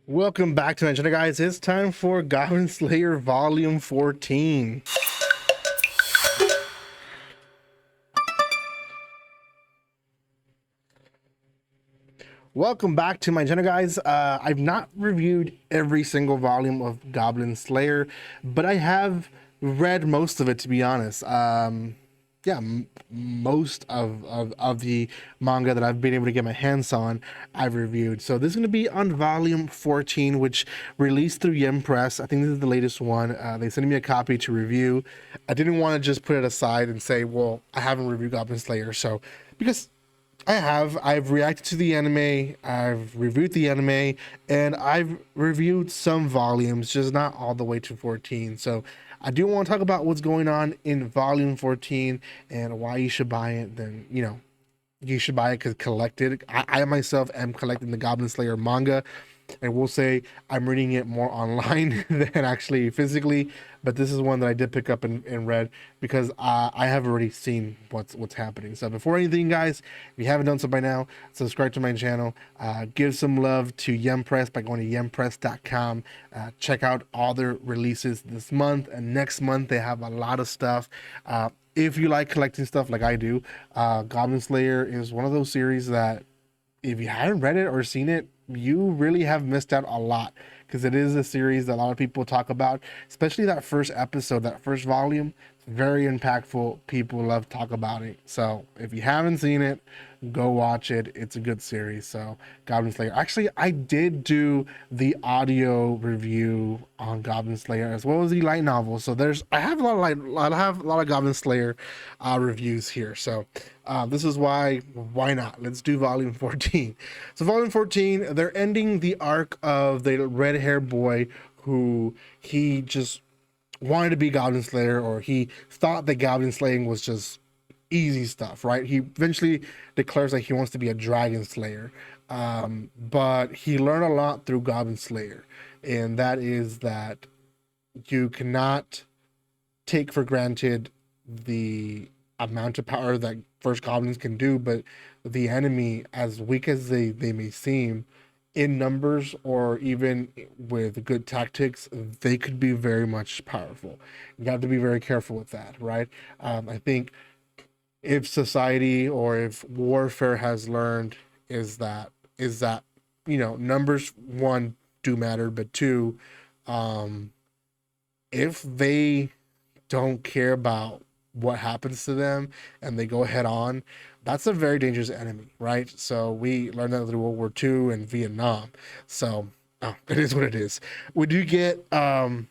Welcome back to my channel, guys. It's time for Goblin Slayer Volume 14. Welcome back to my channel, guys. I've not reviewed every single volume of Goblin Slayer, but I have read most of it, to be honest. Yeah, most of the manga that I've been able to get my hands on, I've reviewed. So this is going to be on volume 14, which released through Yen Press. I think this is the latest one. They sent me a copy to review. I didn't want to just put it aside and say, well, I haven't reviewed Goblin Slayer. So, because I've reacted to the anime, I've reviewed the anime, and I've reviewed some volumes, just not all the way to 14. So I do want to talk about what's going on in volume 14 and why you should buy it. Then, you should buy it because collected. I myself am collecting the Goblin Slayer manga, and we'll say I'm reading it more online than actually physically, but this is one that I did pick up and read because I have already seen what's happening. So before anything, guys, if you haven't done so by now, subscribe to my channel, give some love to Yen Press by going to yenpress.com. Check out all their releases this month and next month. They have a lot of stuff. If you like collecting stuff like I do, Goblin Slayer is one of those series that if you haven't read it or seen it, you really have missed out a lot, because it is a series that a lot of people talk about, especially that first episode, that first volume. Very impactful. People love to talk about it. So if you haven't seen it, go watch it. It's a good series. So Goblin Slayer. Actually, I did do the audio review on Goblin Slayer as well as the light novel. So I have a lot of Goblin Slayer reviews here. So this is why not? Let's do volume 14. So volume 14, they're ending the arc of the red hair boy who he just wanted to be Goblin Slayer, or he thought that Goblin slaying was just easy stuff, right? He eventually declares that he wants to be a Dragon Slayer, but he learned a lot through Goblin Slayer, and that is that you cannot take for granted the amount of power that first goblins can do, but the enemy, as weak as they may seem, in numbers or even with good tactics, they could be very much powerful. You have to be very careful with that, right? I think if society or if warfare has learned is that numbers, one, do matter, but two, if they don't care about what happens to them and they go head on, that's a very dangerous enemy, right? So we learned that through World War II and Vietnam. So it is what it is. We do get them,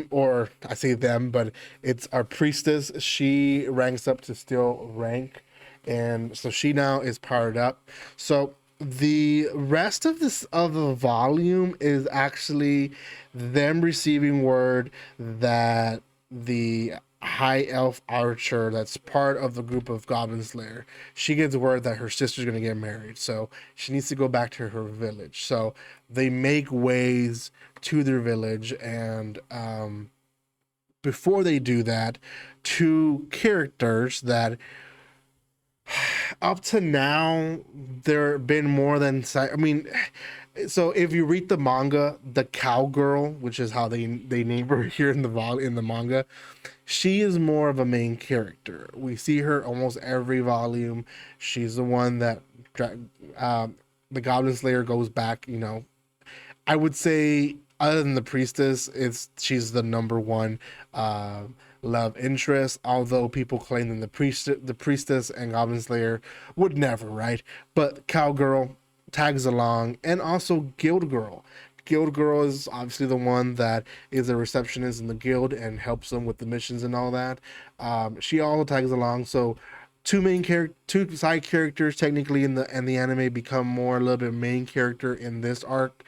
or I say them, but it's our priestess. She ranks up to steel rank, and so she now is powered up. So the rest of the volume is actually them receiving word that the high elf archer that's part of the group of Goblin Slayer, she gets word that her sister's gonna get married, so she needs to go back to her village. So they make ways to their village, and before they do that, two characters that up to now there have been more than, I mean, so if you read the manga, the cowgirl, which is how they name her here in the manga, she is more of a main character. We see her almost every volume. She's the one that the Goblin Slayer goes back. I would say other than the priestess, she's the number one love interest. Although people claim that the priestess and Goblin Slayer would never, right? But cowgirl tags along, and also guild girl. Guild girl is obviously the one that is a receptionist in the guild and helps them with the missions and all that. She also tags along. So two side characters technically in the anime become a little bit main character in this arc.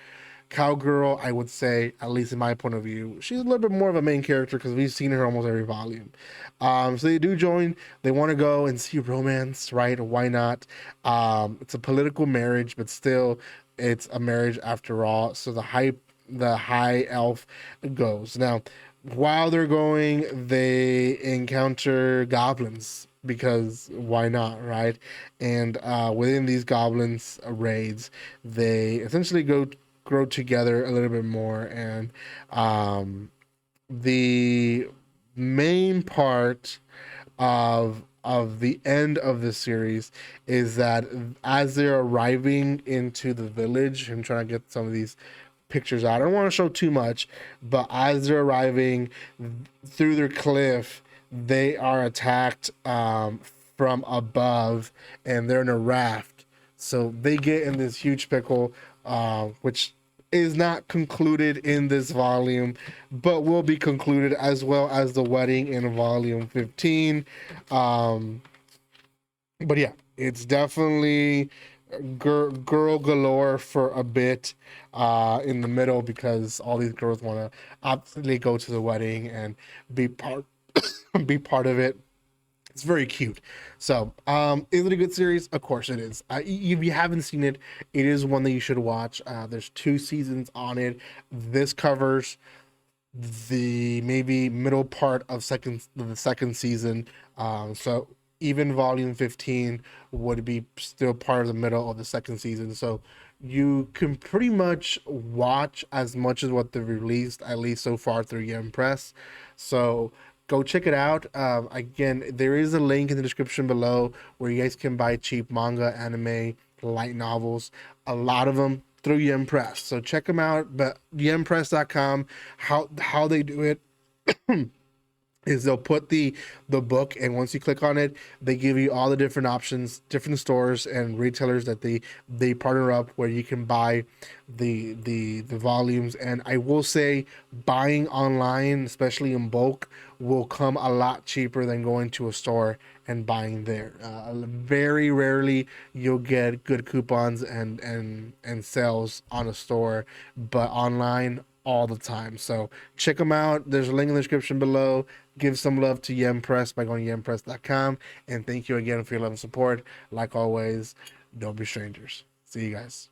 Cowgirl, I would say, at least in my point of view, she's a little bit more of a main character because we've seen her almost every volume. So they do join. They want to go and see romance, right? Why not? It's a political marriage, but still, it's a marriage after all. So the high elf goes. Now, while they're going, they encounter goblins, because why not, right? And within these goblins raids, they essentially grow together a little bit more, and the main part of the end of the series is that as they're arriving into the village, I'm trying to get some of these pictures out. I don't want to show too much, but as they're arriving through their cliff, they are attacked from above, and they're in a raft. So they get in this huge pickle, which is not concluded in this volume, but will be concluded, as well as the wedding in volume 15. But yeah, it's definitely girl galore for a bit in the middle, because all these girls want to absolutely go to the wedding and be part be part of it. It's very cute. So, is it a good series? Of course it is. If you haven't seen it, it is one that you should watch. There's 2 seasons on it. This covers the maybe middle part of the second season. So even volume 15 would be still part of the middle of the second season. So you can pretty much watch as much as what they've released, at least so far, through Yem Press. So go check it out. Again, there is a link in the description below where you guys can buy cheap manga, anime, light novels, a lot of them through Yem Press. So check them out. But yempress.com, how they do it is they'll put the book, and once you click on it, they give you all the different options, different stores and retailers that they partner up, where you can buy the volumes. And I will say, buying online, especially in bulk, will come a lot cheaper than going to a store and buying there. Very rarely you'll get good coupons and sales on a store, but online all the time. So check them out. There's a link in the description below. Give some love to Yem Press by going to yempress.com. And thank you again for your love and support. Like always, don't be strangers. See you guys.